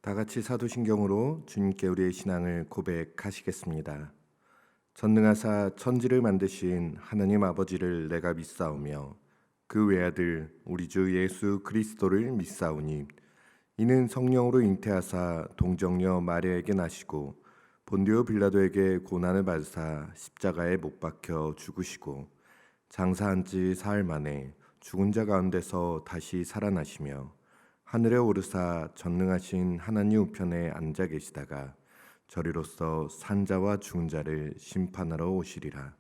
다 같이 사도신경으로 주님께 우리의 신앙을 고백하시겠습니다. 전능하사 천지를 만드신 하나님 아버지를 내가 믿사오며 그 외아들 우리 주 예수 그리스도를 믿사오니 이는 성령으로 잉태하사 동정녀 마리아에게 나시고 본디오 빌라도에게 고난을 받으사 십자가에 못 박혀 죽으시고 장사한 지 사흘 만에 죽은 자 가운데서 다시 살아나시며 하늘에 오르사 전능하신 하나님 우편에 앉아 계시다가 저리로서 산자와 죽은 자를 심판하러 오시리라.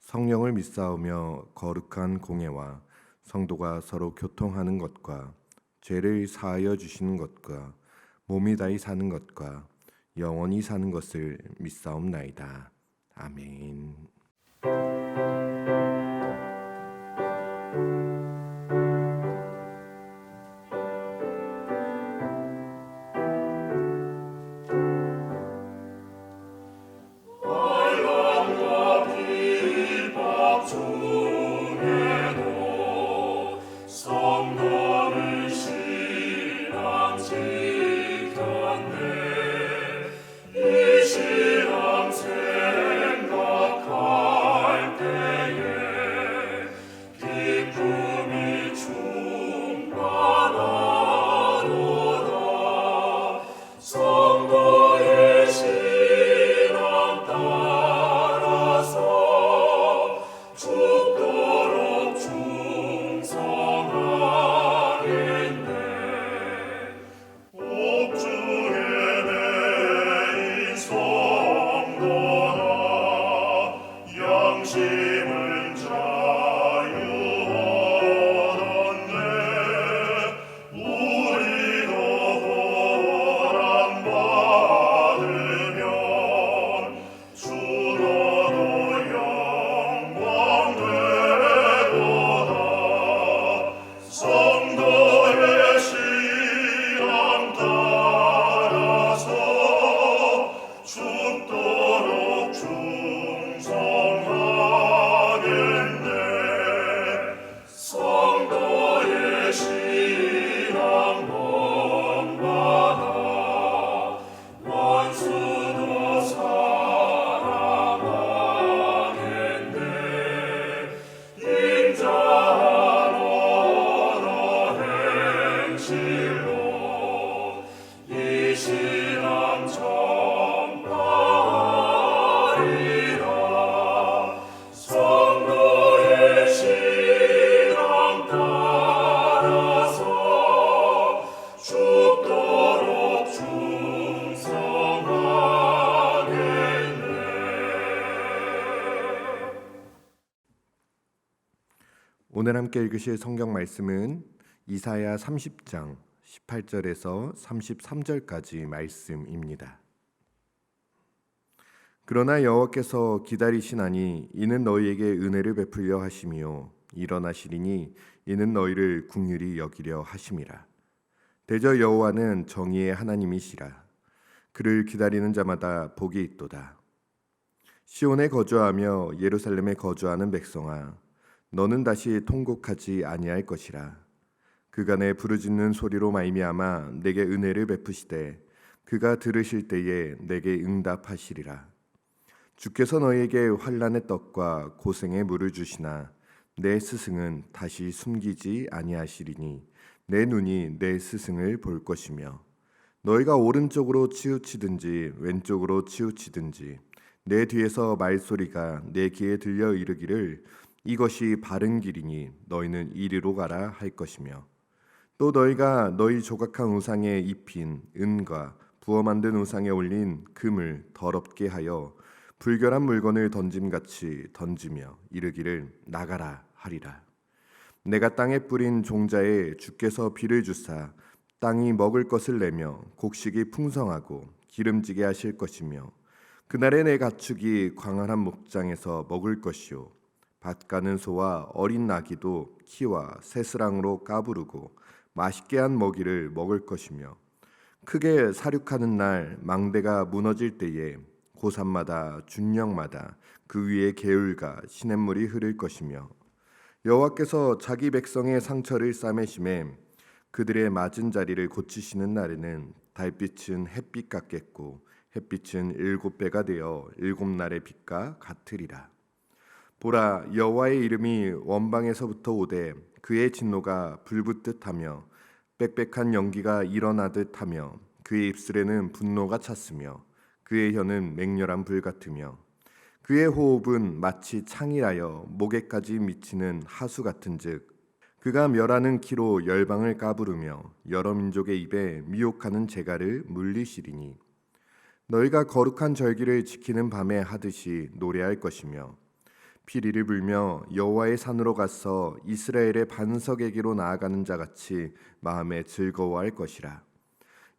성령을 믿사오며 거룩한 공예와 성도가 서로 교통하는 것과 죄를 사하여 주시는 것과 몸이 다히 사는 것과 영원히 사는 것을 믿사옵나이다. 아멘. 오늘 함께 읽으실 성경 말씀은 이사야 30장 18절에서 33절까지 말씀입니다. 그러나 여호와께서 기다리시나니 이는 너희에게 은혜를 베풀려 하심이요 일어나시리니 이는 너희를 긍휼히 여기려 하심이라. 대저 여호와는 정의의 하나님이시라. 그를 기다리는 자마다 복이 있도다. 시온에 거주하며 예루살렘에 거주하는 백성아, 너는 다시 통곡하지 아니할 것이라. 그간의 부르짖는 소리로 말미암아 내게 은혜를 베푸시되 그가 들으실 때에 내게 응답하시리라. 주께서 너희에게 환난의 떡과 고생의 물을 주시나 내 스승은 다시 숨기지 아니하시리니 내 눈이 내 스승을 볼 것이며 너희가 오른쪽으로 치우치든지 왼쪽으로 치우치든지 내 뒤에서 말소리가 내 귀에 들려 이르기를 이것이 바른 길이니 너희는 이리로 가라 할 것이며 또 너희가 너희 조각한 우상에 입힌 은과 부어 만든 우상에 올린 금을 더럽게 하여 불결한 물건을 던짐같이 던지며 이르기를 나가라 하리라. 내가 땅에 뿌린 종자에 주께서 비를 주사 땅이 먹을 것을 내며 곡식이 풍성하고 기름지게 하실 것이며 그날에 내 가축이 광활한 목장에서 먹을 것이요 밭 가는 소와 어린 나귀도 키와 새스랑으로 까부르고 맛있게 한 먹이를 먹을 것이며 크게 사륙하는 날 망대가 무너질 때에 고산마다 준령마다 그 위에 개울과 시냇물이 흐를 것이며 여호와께서 자기 백성의 상처를 싸매심에 그들의 맞은 자리를 고치시는 날에는 달빛은 햇빛 같겠고 햇빛은 7배가 되어 7날의 빛과 같으리라. 보라, 여호와의 이름이 원방에서부터 오되 그의 진노가 불붙듯하며 빽빽한 연기가 일어나듯 하며 그의 입술에는 분노가 찼으며 그의 혀는 맹렬한 불 같으며 그의 호흡은 마치 창이라여 목에까지 미치는 하수 같은즉 그가 멸하는 키로 열방을 까부르며 여러 민족의 입에 미혹하는 재갈을 물리시리니 너희가 거룩한 절기를 지키는 밤에 하듯이 노래할 것이며 피리를 불며 여호와의 산으로 가서 이스라엘의 반석에게로 나아가는 자같이 마음에 즐거워할 것이라.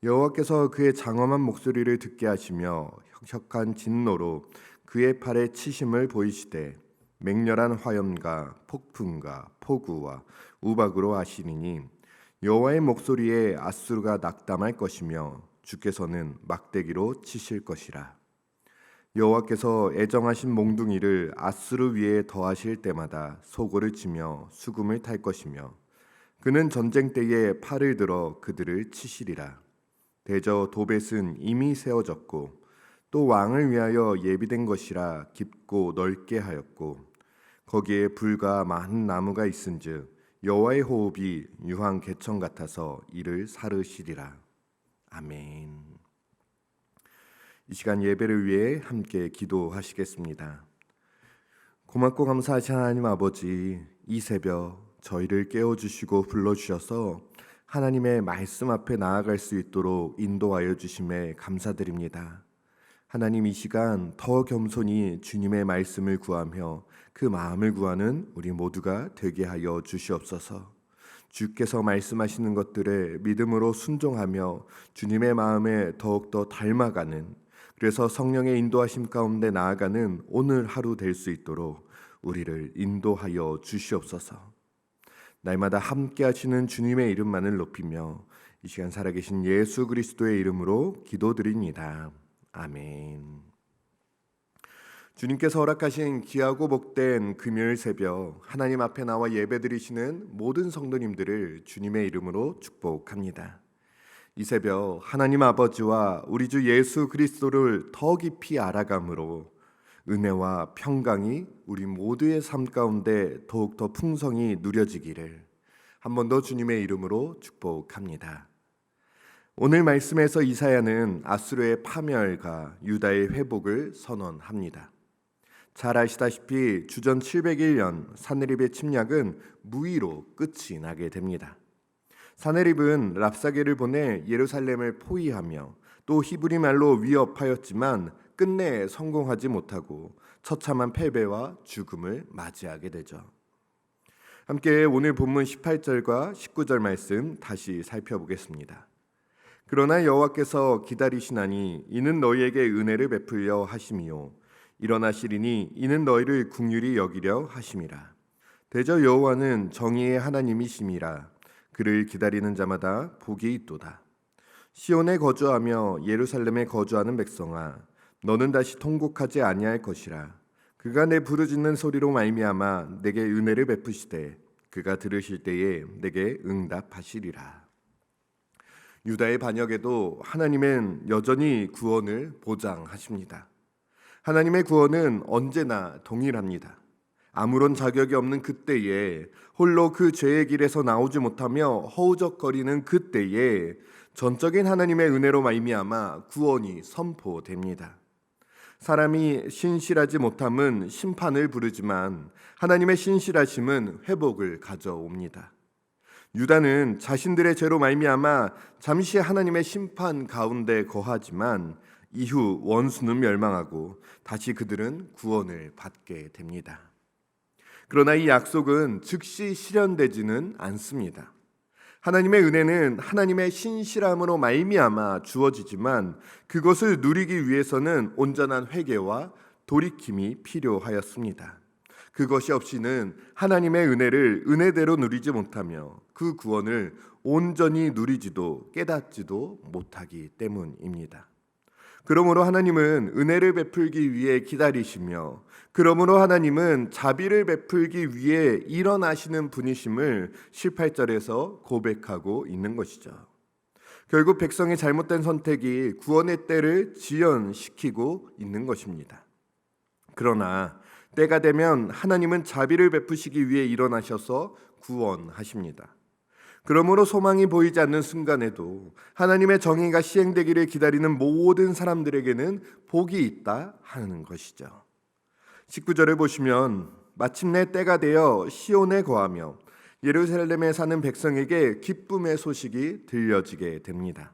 여호와께서 그의 장엄한 목소리를 듣게 하시며 혁혁한 진노로 그의 팔에 치심을 보이시되 맹렬한 화염과 폭풍과 폭우와 우박으로 하시리니 여호와의 목소리에 아수르가 낙담할 것이며 주께서는 막대기로 치실 것이라. 여호와께서 애정하신 몽둥이를 아수르 위에 더하실 때마다 소고를 치며 수금을 탈 것이며 그는 전쟁 때에 팔을 들어 그들을 치시리라. 대저 도벳은 이미 세워졌고 또 왕을 위하여 예비된 것이라 깊고 넓게 하였고 거기에 불과 많은 나무가 있은즉 여호와의 호흡이 유황 개천 같아서 이를 사르시리라. 아멘. 이 시간 예배를 위해 함께 기도하시겠습니다. 고맙고 감사하신 하나님 아버지, 이 새벽 저희를 깨워주시고 불러주셔서 하나님의 말씀 앞에 나아갈 수 있도록 인도하여 주심에 감사드립니다. 하나님, 이 시간 더 겸손히 주님의 말씀을 구하며 그 마음을 구하는 우리 모두가 되게 하여 주시옵소서. 주께서 말씀하시는 것들에 믿음으로 순종하며 주님의 마음에 더욱더 닮아가는, 그래서 성령의 인도하심 가운데 나아가는 오늘 하루 될 수 있도록 우리를 인도하여 주시옵소서. 날마다 함께 하시는 주님의 이름만을 높이며 이 시간 살아계신 예수 그리스도의 이름으로 기도드립니다. 아멘. 주님께서 허락하신 귀하고 복된 금요일 새벽 하나님 앞에 나와 예배드리시는 모든 성도님들을 주님의 이름으로 축복합니다. 이 새벽 하나님 아버지와 우리 주 예수 그리스도를 더 깊이 알아감으로 은혜와 평강이 우리 모두의 삶 가운데 더욱더 풍성히 누려지기를 한 번 더 주님의 이름으로 축복합니다. 오늘 말씀에서 이사야는 아수르의 파멸과 유다의 회복을 선언합니다. 잘 아시다시피 주전 701년 사네립의 침략은 무의로 끝이 나게 됩니다. 사네립은 랍사게를 보내 예루살렘을 포위하며 또 히브리 말로 위협하였지만 끝내 성공하지 못하고 처참한 패배와 죽음을 맞이하게 되죠. 함께 오늘 본문 18절과 19절 말씀 다시 살펴보겠습니다. 그러나 여호와께서 기다리시나니 이는 너희에게 은혜를 베풀려 하심이요 일어나시리니 이는 너희를 긍휼히 여기려 하심이라. 대저 여호와는 정의의 하나님이심이라. 그를 기다리는 자마다 복이 있도다. 시온에 거주하며 예루살렘에 거주하는 백성아, 너는 다시 통곡하지 아니할 것이라. 그가 내 부르짖는 소리로 말미암아 내게 은혜를 베푸시되 그가 들으실 때에 내게 응답하시리라. 유다의 반역에도 하나님은 여전히 구원을 보장하십니다. 하나님의 구원은 언제나 동일합니다. 아무런 자격이 없는 그때에 홀로 그 죄의 길에서 나오지 못하며 허우적거리는 그때에 전적인 하나님의 은혜로 말미암아 구원이 선포됩니다. 사람이 신실하지 못함은 심판을 부르지만 하나님의 신실하심은 회복을 가져옵니다. 유다는 자신들의 죄로 말미암아 잠시 하나님의 심판 가운데 거하지만 이후 원수는 멸망하고 다시 그들은 구원을 받게 됩니다. 그러나 이 약속은 즉시 실현되지는 않습니다. 하나님의 은혜는 하나님의 신실함으로 말미암아 주어지지만 그것을 누리기 위해서는 온전한 회개와 돌이킴이 필요하였습니다. 그것이 없이는 하나님의 은혜를 은혜대로 누리지 못하며 그 구원을 온전히 누리지도 깨닫지도 못하기 때문입니다. 그러므로 하나님은 은혜를 베풀기 위해 기다리시며 그러므로 하나님은 자비를 베풀기 위해 일어나시는 분이심을 18절에서 고백하고 있는 것이죠. 결국 백성의 잘못된 선택이 구원의 때를 지연시키고 있는 것입니다. 그러나 때가 되면 하나님은 자비를 베푸시기 위해 일어나셔서 구원하십니다. 그러므로 소망이 보이지 않는 순간에도 하나님의 정의가 시행되기를 기다리는 모든 사람들에게는 복이 있다 하는 것이죠. 19절을 보시면 마침내 때가 되어 시온에 거하며 예루살렘에 사는 백성에게 기쁨의 소식이 들려지게 됩니다.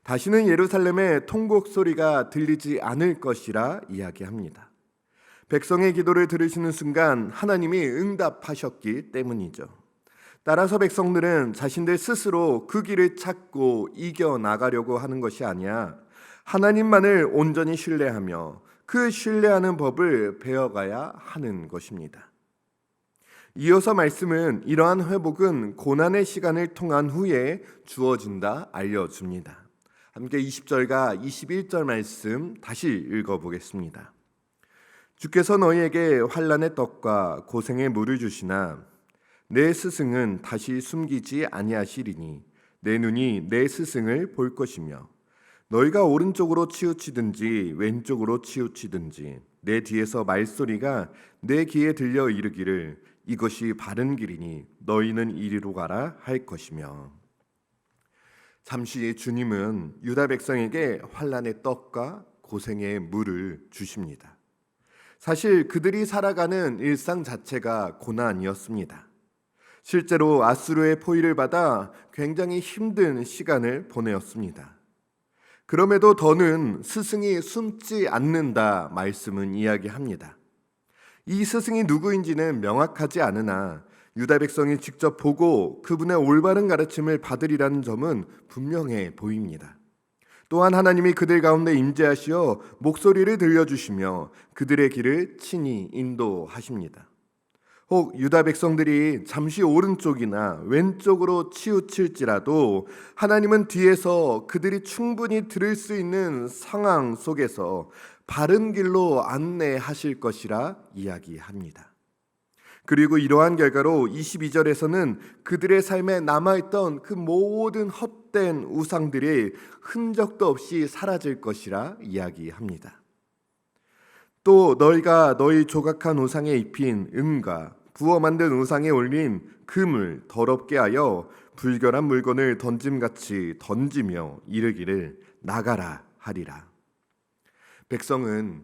다시는 예루살렘에 통곡 소리가 들리지 않을 것이라 이야기합니다. 백성의 기도를 들으시는 순간 하나님이 응답하셨기 때문이죠. 따라서 백성들은 자신들 스스로 그 길을 찾고 이겨나가려고 하는 것이 아니야 하나님만을 온전히 신뢰하며 그 신뢰하는 법을 배워가야 하는 것입니다. 이어서 말씀은 이러한 회복은 고난의 시간을 통한 후에 주어진다 알려줍니다. 함께 20절과 21절 말씀 다시 읽어보겠습니다. 주께서 너희에게 환난의 떡과 고생의 물을 주시나 내 스승은 다시 숨기지 아니하시리니 내 눈이 내 스승을 볼 것이며 너희가 오른쪽으로 치우치든지 왼쪽으로 치우치든지 내 뒤에서 말소리가 내 귀에 들려 이르기를 이것이 바른 길이니 너희는 이리로 가라 할 것이며. 잠시 주님은 유다 백성에게 환난의 떡과 고생의 물을 주십니다. 사실 그들이 살아가는 일상 자체가 고난이었습니다. 실제로 아수르의 포위를 받아 굉장히 힘든 시간을 보내었습니다. 그럼에도 더는 스승이 숨지 않는다 말씀은 이야기합니다. 이 스승이 누구인지는 명확하지 않으나 유다 백성이 직접 보고 그분의 올바른 가르침을 받으리라는 점은 분명해 보입니다. 또한 하나님이 그들 가운데 임재하시어 목소리를 들려주시며 그들의 길을 친히 인도하십니다. 혹 유다 백성들이 잠시 오른쪽이나 왼쪽으로 치우칠지라도 하나님은 뒤에서 그들이 충분히 들을 수 있는 상황 속에서 바른 길로 안내하실 것이라 이야기합니다. 그리고 이러한 결과로 22절에서는 그들의 삶에 남아있던 그 모든 헛된 우상들이 흔적도 없이 사라질 것이라 이야기합니다. 또 너희가 너희 조각한 우상에 입힌 은과 부어 만든 우상에 올린 금을 더럽게 하여 불결한 물건을 던짐같이 던지며 이르기를 나가라 하리라. 백성은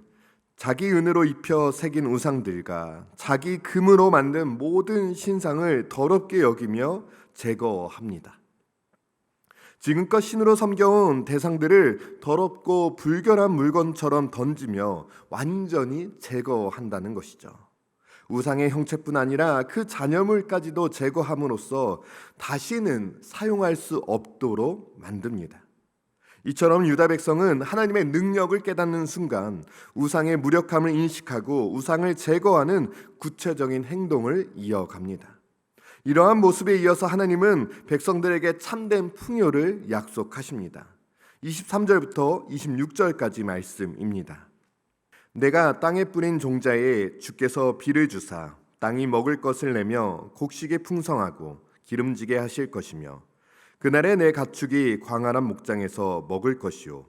자기 은으로 입혀 새긴 우상들과 자기 금으로 만든 모든 신상을 더럽게 여기며 제거합니다. 지금껏 신으로 섬겨온 대상들을 더럽고 불결한 물건처럼 던지며 완전히 제거한다는 것이죠. 우상의 형체뿐 아니라 그 잔여물까지도 제거함으로써 다시는 사용할 수 없도록 만듭니다. 이처럼 유다 백성은 하나님의 능력을 깨닫는 순간 우상의 무력함을 인식하고 우상을 제거하는 구체적인 행동을 이어갑니다. 이러한 모습에 이어서 하나님은 백성들에게 참된 풍요를 약속하십니다. 23절부터 26절까지 말씀입니다. 내가 땅에 뿌린 종자에 주께서 비를 주사 땅이 먹을 것을 내며 곡식이 풍성하고 기름지게 하실 것이며 그날에 내 가축이 광활한 목장에서 먹을 것이요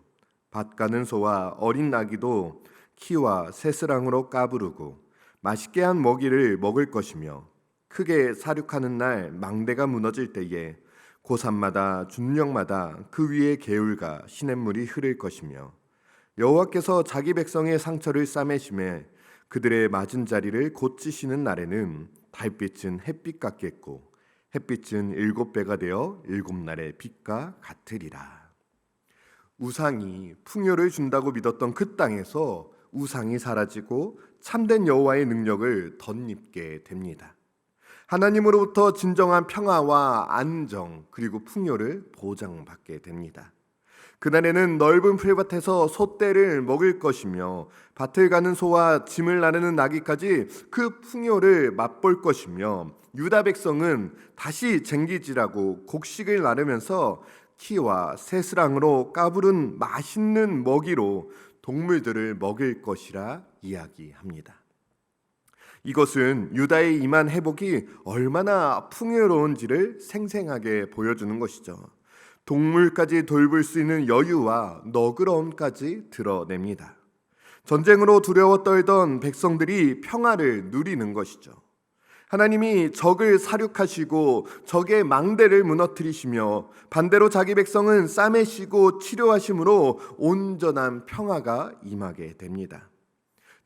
밭 가는 소와 어린 나귀도 키와 새스랑으로 까부르고 맛있게 한 먹이를 먹을 것이며 크게 사륙하는 날 망대가 무너질 때에 고산마다 준령마다 그 위에 개울과 시냇물이 흐를 것이며 여호와께서 자기 백성의 상처를 싸매심에 그들의 맞은 자리를 고치시는 날에는 달빛은 햇빛 같겠고 햇빛은 7배가 되어 7날의 빛과 같으리라. 우상이 풍요를 준다고 믿었던 그 땅에서 우상이 사라지고 참된 여호와의 능력을 덧입게 됩니다. 하나님으로부터 진정한 평화와 안정 그리고 풍요를 보장받게 됩니다. 그날에는 넓은 풀밭에서 소떼를 먹을 것이며 밭을 가는 소와 짐을 나르는 나귀까지 그 풍요를 맛볼 것이며 유다 백성은 다시 쟁기질하고 곡식을 나르면서 키와 새스랑으로 까부른 맛있는 먹이로 동물들을 먹일 것이라 이야기합니다. 이것은 유다의 임한 회복이 얼마나 풍요로운지를 생생하게 보여주는 것이죠. 동물까지 돌볼 수 있는 여유와 너그러움까지 드러냅니다. 전쟁으로 두려워 떨던 백성들이 평화를 누리는 것이죠. 하나님이 적을 사륙하시고 적의 망대를 무너뜨리시며 반대로 자기 백성은 싸매시고 치료하심으로 온전한 평화가 임하게 됩니다.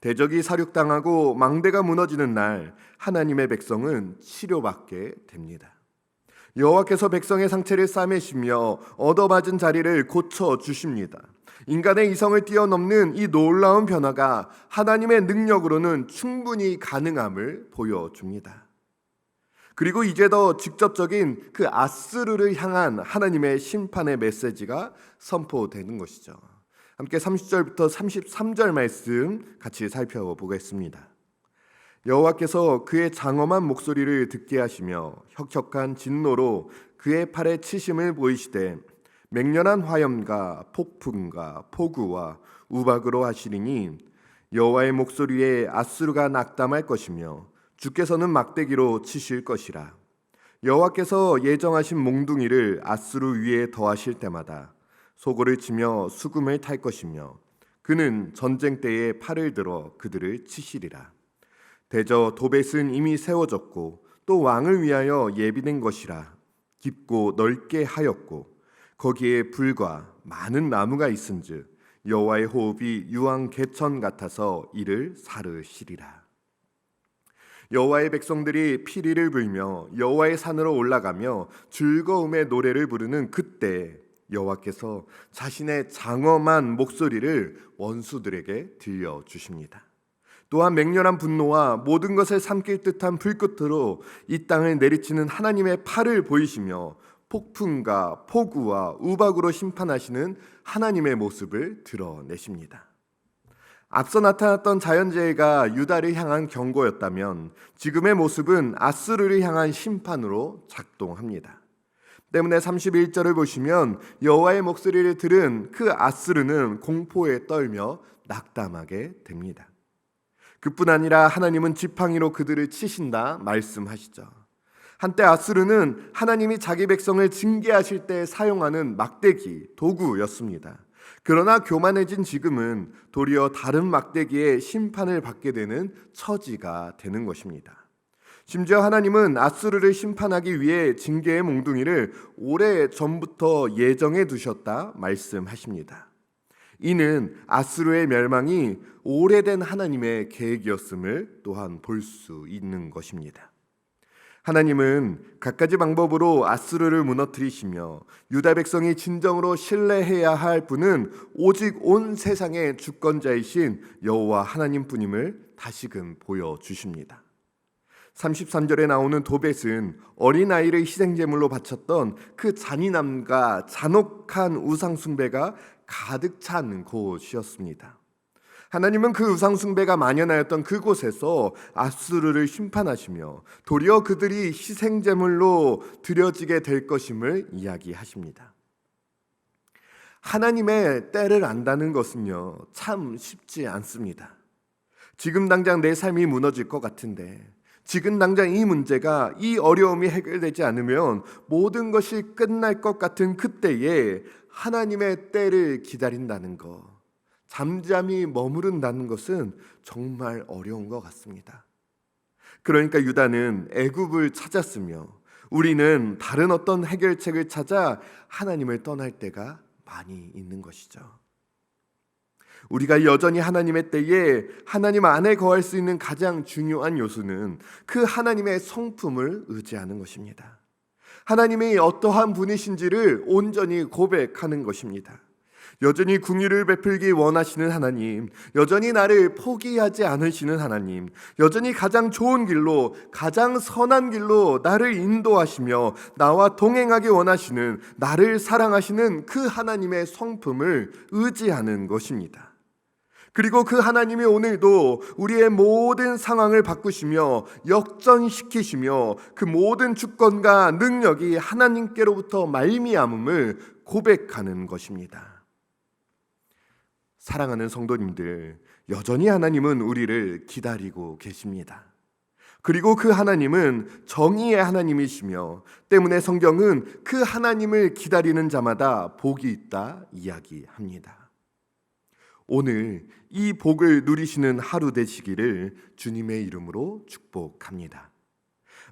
대적이 사륙당하고 망대가 무너지는 날 하나님의 백성은 치료받게 됩니다. 여호와께서 백성의 상체를 싸매시며 얻어맞은 자리를 고쳐 주십니다. 인간의 이성을 뛰어넘는 이 놀라운 변화가 하나님의 능력으로는 충분히 가능함을 보여줍니다. 그리고 이제 더 직접적인 그 아스루를 향한 하나님의 심판의 메시지가 선포되는 것이죠. 함께 30절부터 33절 말씀 같이 살펴보겠습니다. 여호와께서 그의 장엄한 목소리를 듣게 하시며 혁혁한 진노로 그의 팔에 치심을 보이시되 맹렬한 화염과 폭풍과 폭우와 우박으로 하시리니 여호와의 목소리에 아수르가 낙담할 것이며 주께서는 막대기로 치실 것이라. 여호와께서 예정하신 몽둥이를 아수르 위에 더하실 때마다 소고를 치며 수금을 탈 것이며 그는 전쟁 때에 팔을 들어 그들을 치시리라. 대저 도벳은 이미 세워졌고 또 왕을 위하여 예비된 것이라. 깊고 넓게 하였고 거기에 불과 많은 나무가 있은즉 여호와의 호흡이 유황 개천 같아서 이를 사르시리라. 여호와의 백성들이 피리를 불며 여호와의 산으로 올라가며 즐거움의 노래를 부르는 그때 여호와께서 자신의 장엄한 목소리를 원수들에게 들려주십니다. 또한 맹렬한 분노와 모든 것을 삼킬 듯한 불끝으로 이 땅을 내리치는 하나님의 팔을 보이시며 폭풍과 폭우와 우박으로 심판하시는 하나님의 모습을 드러내십니다. 앞서 나타났던 자연재해가 유다를 향한 경고였다면 지금의 모습은 아스루를 향한 심판으로 작동합니다. 때문에 31절을 보시면 여호와의 목소리를 들은 그 아스루는 공포에 떨며 낙담하게 됩니다. 그뿐 아니라 하나님은 지팡이로 그들을 치신다 말씀하시죠. 한때 아스루는 하나님이 자기 백성을 징계하실 때 사용하는 막대기, 도구였습니다. 그러나 교만해진 지금은 도리어 다른 막대기의 심판을 받게 되는 처지가 되는 것입니다. 심지어 하나님은 아스루를 심판하기 위해 징계의 몽둥이를 오래 전부터 예정해 두셨다 말씀하십니다. 이는 아스루의 멸망이 오래된 하나님의 계획이었음을 또한 볼 수 있는 것입니다. 하나님은 갖가지 방법으로 아스루를 무너뜨리시며 유다 백성이 진정으로 신뢰해야 할 분은 오직 온 세상의 주권자이신 여호와 하나님뿐임을 다시금 보여주십니다. 33절에 나오는 도벳은 어린아이를 희생제물로 바쳤던 그 잔인함과 잔혹한 우상숭배가 가득 찬 곳이었습니다. 하나님은 그 우상숭배가 만연하였던 그곳에서 아수르를 심판하시며 도리어 그들이 희생제물로 드려지게 될 것임을 이야기하십니다. 하나님의 때를 안다는 것은요, 참 쉽지 않습니다. 지금 당장 내 삶이 무너질 것 같은데, 지금 당장 이 문제가, 이 어려움이 해결되지 않으면 모든 것이 끝날 것 같은 그때에 하나님의 때를 기다린다는 것, 잠잠히 머무른다는 것은 정말 어려운 것 같습니다. 그러니까 유다는 애굽을 찾았으며 우리는 다른 어떤 해결책을 찾아 하나님을 떠날 때가 많이 있는 것이죠. 우리가 여전히 하나님의 때에 하나님 안에 거할 수 있는 가장 중요한 요소는 그 하나님의 성품을 의지하는 것입니다. 하나님이 어떠한 분이신지를 온전히 고백하는 것입니다. 여전히 긍휼을 베풀기 원하시는 하나님, 여전히 나를 포기하지 않으시는 하나님, 여전히 가장 좋은 길로, 가장 선한 길로 나를 인도하시며 나와 동행하기 원하시는, 나를 사랑하시는 그 하나님의 성품을 의지하는 것입니다. 그리고 그 하나님이 오늘도 우리의 모든 상황을 바꾸시며 역전시키시며 그 모든 주권과 능력이 하나님께로부터 말미암음을 고백하는 것입니다. 사랑하는 성도님들, 여전히 하나님은 우리를 기다리고 계십니다. 그리고 그 하나님은 정의의 하나님이시며 때문에 성경은 그 하나님을 기다리는 자마다 복이 있다 이야기합니다. 오늘 이 복을 누리시는 하루 되시기를 주님의 이름으로 축복합니다.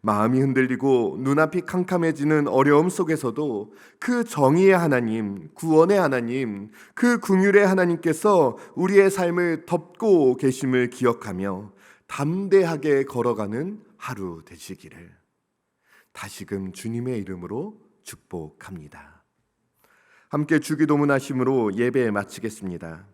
마음이 흔들리고 눈앞이 캄캄해지는 어려움 속에서도 그 정의의 하나님, 구원의 하나님, 그 긍휼의 하나님께서 우리의 삶을 덮고 계심을 기억하며 담대하게 걸어가는 하루 되시기를 다시금 주님의 이름으로 축복합니다. 함께 주기도문 하심으로 예배 마치겠습니다.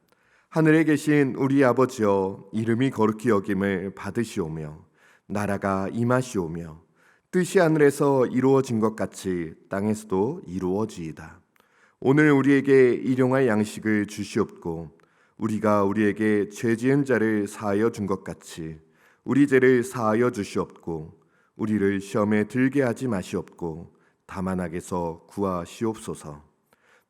하늘에 계신 우리 아버지여, 이름이 거룩히 여김을 받으시오며 나라가 임하시오며 뜻이 하늘에서 이루어진 것 같이 땅에서도 이루어지이다. 오늘 우리에게 일용할 양식을 주시옵고 우리가 우리에게 죄 지은 자를 사하여 준 것 같이 우리 죄를 사하여 주시옵고 우리를 시험에 들게 하지 마시옵고 다만 악에서 구하시옵소서.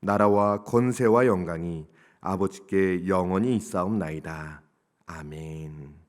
나라와 권세와 영광이 아버지께 영원히 있사옵나이다. 아멘.